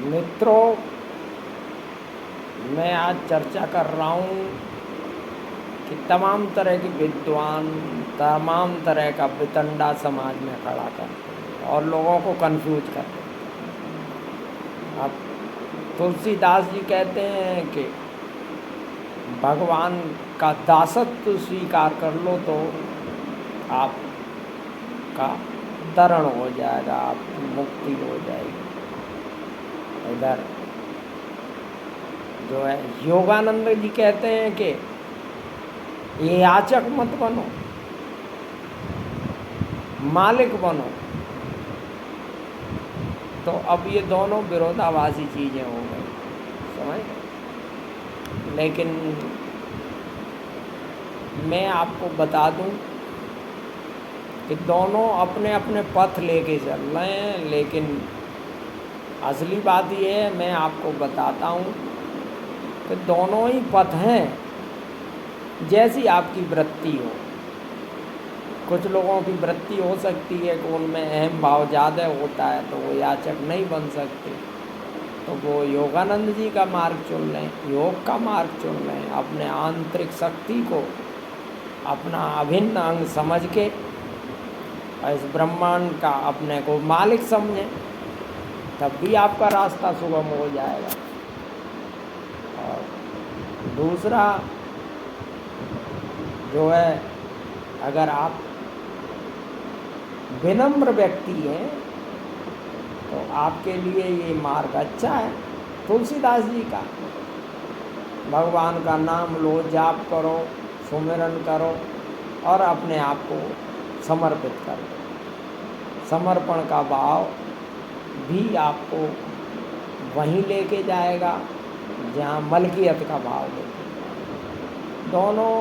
मित्रों, मैं आज चर्चा कर रहा हूँ कि तमाम तरह के विद्वान तमाम तरह का वितंडा समाज में खड़ा करते हैं और लोगों को कंफ्यूज करते हैं। अब तुलसीदास जी कहते हैं कि भगवान का दासत्व स्वीकार कर लो तो आपका तरण हो जाएगा, आपकी मुक्ति हो जाएगी। इधर जो है योगानंद जी कहते हैं कि ये याचक मत बनो, मालिक बनो। तो अब ये दोनों विरोधाभासी चीज़ें हो गई, समझ। लेकिन मैं आपको बता दूं कि दोनों अपने अपने पथ लेके चल रहे हैं, लेकिन असली बात ये है, मैं आपको बताता हूँ कि दोनों ही पथ हैं, जैसी आपकी वृत्ति हो। कुछ लोगों की वृत्ति हो सकती है कि उनमें अहम भाव ज़्यादा होता है तो वो याचक नहीं बन सकते, तो वो योगानंद जी का मार्ग चुन लें, योग का मार्ग चुन लें, अपने आंतरिक शक्ति को अपना अभिन्न अंग समझ के इस ब्रह्मांड का अपने को मालिक समझें, तब भी आपका रास्ता सुगम हो जाएगा। और दूसरा जो है, अगर आप विनम्र व्यक्ति हैं तो आपके लिए ये मार्ग अच्छा है, तुलसीदास जी का। भगवान का नाम लो, जाप करो, सुमिरन करो और अपने आप को समर्पित कर दो। समर्पण का भाव भी आपको वहीं लेके जाएगा जहाँ मलकियत का भाव लेके जाएगा। दोनों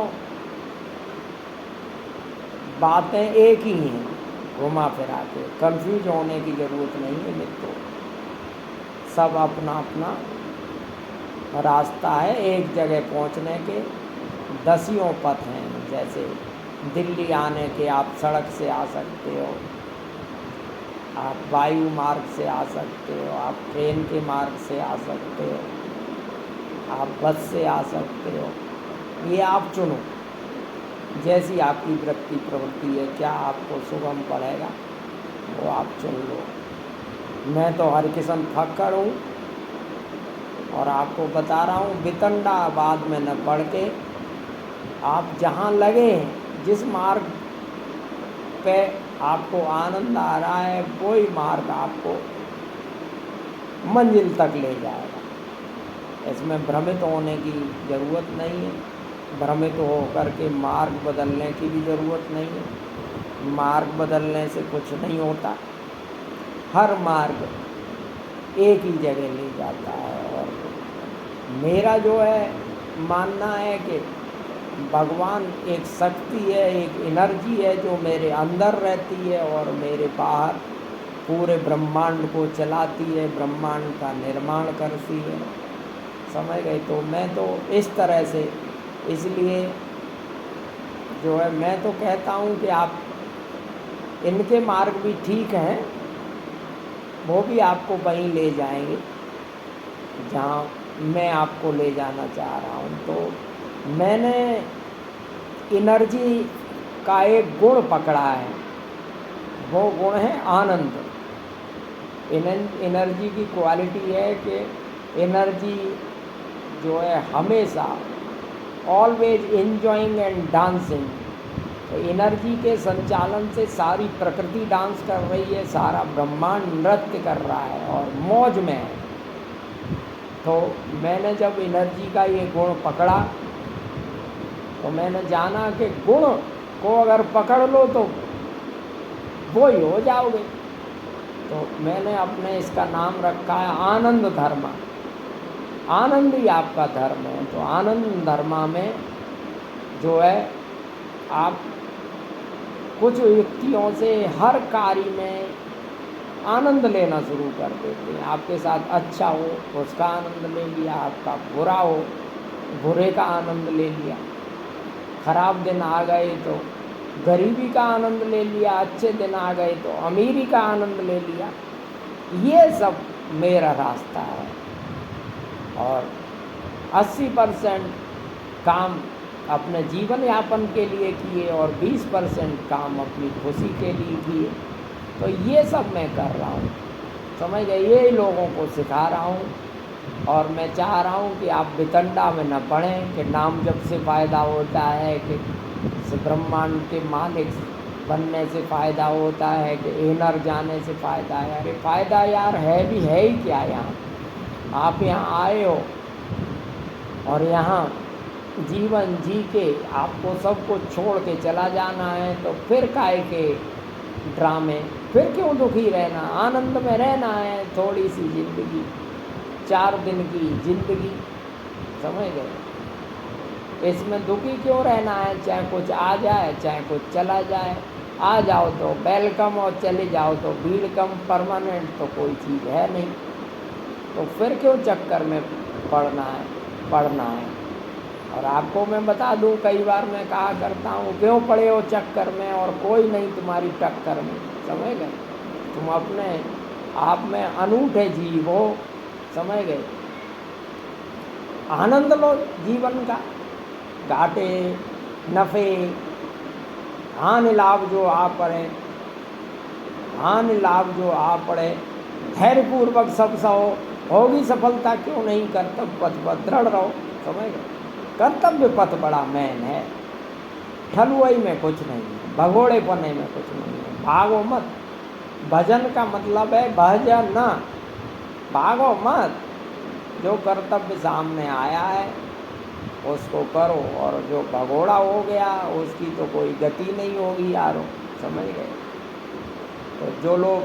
बातें एक ही हैं, घुमा फिरा के। कंफ्यूज होने की ज़रूरत नहीं है मित्रों, सब अपना अपना रास्ता है। एक जगह पहुंचने के दसियों पथ हैं। जैसे दिल्ली आने के आप सड़क से आ सकते हो, आप वायु मार्ग से आ सकते हो, आप ट्रेन के मार्ग से आ सकते हो, आप बस से आ सकते हो। ये आप चुनो, जैसी आपकी वृत्ति प्रवृत्ति है, क्या आपको सुगम पड़ेगा वो आप चुन लो। मैं तो हरकिशन फक्कड़ हूँ और आपको बता रहा हूँ, वितंडावाद में न पढ़ के आप जहाँ लगे, जिस मार्ग पे आपको आनंद आ रहा है वही मार्ग आपको मंजिल तक ले जाएगा। इसमें भ्रमित होने की ज़रूरत नहीं है, भ्रमित हो करके मार्ग बदलने की भी ज़रूरत नहीं है। मार्ग बदलने से कुछ नहीं होता, हर मार्ग एक ही जगह ले जाता है। और मेरा जो है मानना है कि भगवान एक शक्ति है, एक एनर्जी है जो मेरे अंदर रहती है और मेरे बाहर पूरे ब्रह्मांड को चलाती है, ब्रह्मांड का निर्माण करती है, समझ गए। तो मैं तो इस तरह से, इसलिए जो है मैं तो कहता हूँ कि आप इनके मार्ग भी ठीक हैं, वो भी आपको वहीं ले जाएंगे जहाँ मैं आपको ले जाना चाह रहा हूँ। तो मैंने एनर्जी का एक गुण पकड़ा है, वो गुण है आनंद। एनर्जी की क्वालिटी है कि एनर्जी जो है हमेशा ऑलवेज एंजॉइंग एंड डांसिंग। तो एनर्जी के संचालन से सारी प्रकृति डांस कर रही है, सारा ब्रह्मांड नृत्य कर रहा है और मौज में है। तो मैंने जब एनर्जी का ये गुण पकड़ा तो मैंने जाना कि गुण को अगर पकड़ लो तो वो ही हो जाओगे। तो मैंने अपने इसका नाम रखा है आनंद धर्म। आनंद ही आपका धर्म है। तो आनंद धर्मा में जो है आप कुछ व्यक्तियों से हर कार्य में आनंद लेना शुरू कर देते हैं। आपके साथ अच्छा हो उसका आनंद ले लिया, आपका बुरा हो बुरे का आनंद ले लिया, खराब दिन आ गए तो गरीबी का आनंद ले लिया, अच्छे दिन आ गए तो अमीरी का आनंद ले लिया। ये सब मेरा रास्ता है। और 80% काम अपने जीवन यापन के लिए किए और 20% काम अपनी खुशी के लिए किए। तो ये सब मैं कर रहा हूँ, समझ गए। ये लोगों को सिखा रहा हूँ। और मैं चाह रहा हूँ कि आप वितंडा में न पड़ें कि नाम जप से फ़ायदा होता है, कि ब्रह्मांड के मालिक बनने से फ़ायदा होता है, कि एनर जाने से फ़ायदा है। अरे फ़ायदा यार है ही क्या। यहाँ आप यहाँ आए हो और यहाँ जीवन जी के आपको सब कुछ छोड़ के चला जाना है, तो फिर काहे के ड्रामे, फिर क्यों दुखी रहना। आनंद में रहना है। थोड़ी सी ज़िंदगी, 4 दिन की ज़िंदगी, समझ गए। इसमें दुखी क्यों रहना है। चाहे कुछ आ जाए चाहे कुछ चला जाए। आ जाओ तो वेलकम और चले जाओ तो वेलकम। परमानेंट तो कोई चीज़ है नहीं। तो फिर क्यों चक्कर में पड़ना है। और आपको मैं बता दूं, कई बार मैं कहा करता हूँ, क्यों पड़े हो चक्कर में और कोई नहीं तुम्हारी टक्कर में, समझ गए। तुम अपने आप में अनूठे जीव हो, समझ गए। आनंद लो जीवन का। घाटे नफ़े हानि लाभ जो आ पड़े, हानि लाभ जो आ पड़े, धैर्यपूर्वक सब सहो, होगी सफलता क्यों नहीं। कर्तव्य पथ पर दृढ़ रहो, समझ गए। कर्तव्य पथ बड़ा मैन है। ठलुआई में कुछ नहीं है, भगोड़े पने में कुछ नहीं है। भागो मत। भजन का मतलब है भजन, भागो मत। जो कर्तव्य सामने आया है उसको करो, और जो भगोड़ा हो गया उसकी तो कोई गति नहीं होगी यारो, समझ गए। तो जो लोग,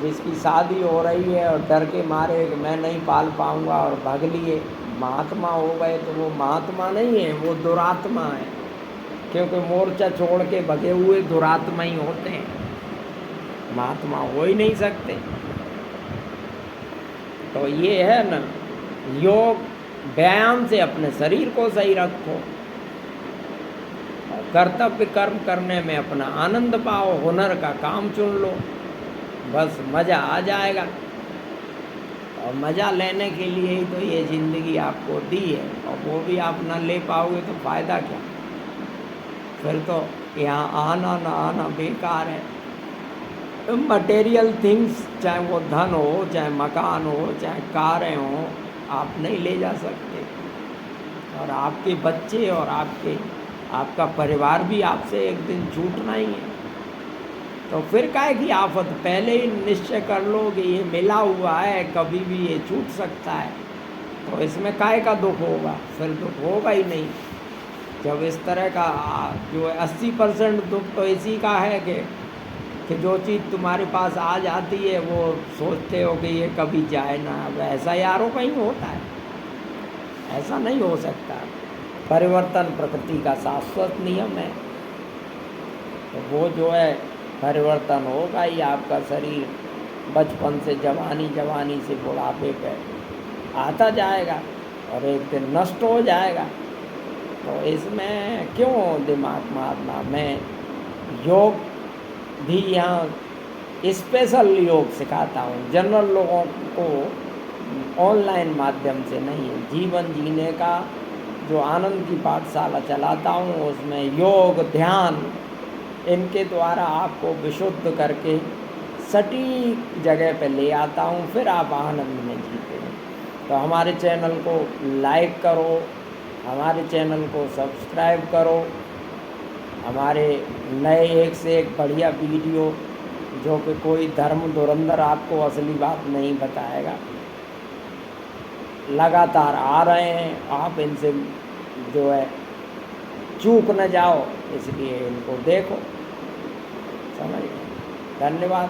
जिसकी शादी हो रही है और डर के मारे कि मैं नहीं पाल पाऊंगा और भाग लिए महात्मा हो गए, तो वो महात्मा नहीं है, वो दुरात्मा है। क्योंकि मोर्चा छोड़ के भगे हुए दुरात्मा ही होते हैं, महात्मा हो ही नहीं सकते। तो ये है ना, योग व्यायाम से अपने शरीर को सही रखो, कर्तव्य कर्म करने में अपना आनंद पाओ, हुनर का काम चुन लो, बस मज़ा आ जाएगा। और मज़ा लेने के लिए ही तो ये ज़िंदगी आपको दी है, और वो भी आप न ले पाओगे तो फ़ायदा क्या। फिर तो यहाँ आना ना आना बेकार है। तो मटेरियल थिंग्स, चाहे वो धन हो, चाहे मकान हो, चाहे कारें हो, आप नहीं ले जा सकते। और आपके बच्चे और आपका परिवार भी आपसे एक दिन छूटना ही है। तो फिर काहे की आफत। पहले ही निश्चय कर लो कि ये मिला हुआ है, कभी भी ये छूट सकता है, तो इसमें काहे का दुख होगा। फिर दुख होगा ही नहीं। जब इस तरह का जो है 80% दुख तो इसी का है कि जो चीज़ तुम्हारे पास आ जाती है वो सोचते हो कि ये कभी जाए ना। अब ऐसा यारों कहीं होता है, ऐसा नहीं हो सकता। परिवर्तन प्रकृति का शाश्वत नियम है। तो वो जो है परिवर्तन होगा ही। आपका शरीर बचपन से जवानी, जवानी से बुढ़ापे पे आता जाएगा और एक दिन नष्ट हो जाएगा। तो इसमें क्यों दिमाग मारना। मैं योग भी यहाँ स्पेशल योग सिखाता हूँ, जनरल लोगों को ऑनलाइन माध्यम से नहीं। जीवन जीने का जो आनंद की पाठशाला चलाता हूँ, उसमें योग ध्यान इनके द्वारा आपको विशुद्ध करके सटीक जगह पे ले आता हूँ, फिर आप आनंद में जीते हैं। तो हमारे चैनल को लाइक करो, हमारे चैनल को सब्सक्राइब करो। हमारे नए एक से एक बढ़िया वीडियो, जो कि कोई धर्म धुरंधर आपको असली बात नहीं बताएगा, लगातार आ रहे हैं। आप इनसे जो है चूक न जाओ, इसलिए इनको देखो, समझ गए। धन्यवाद।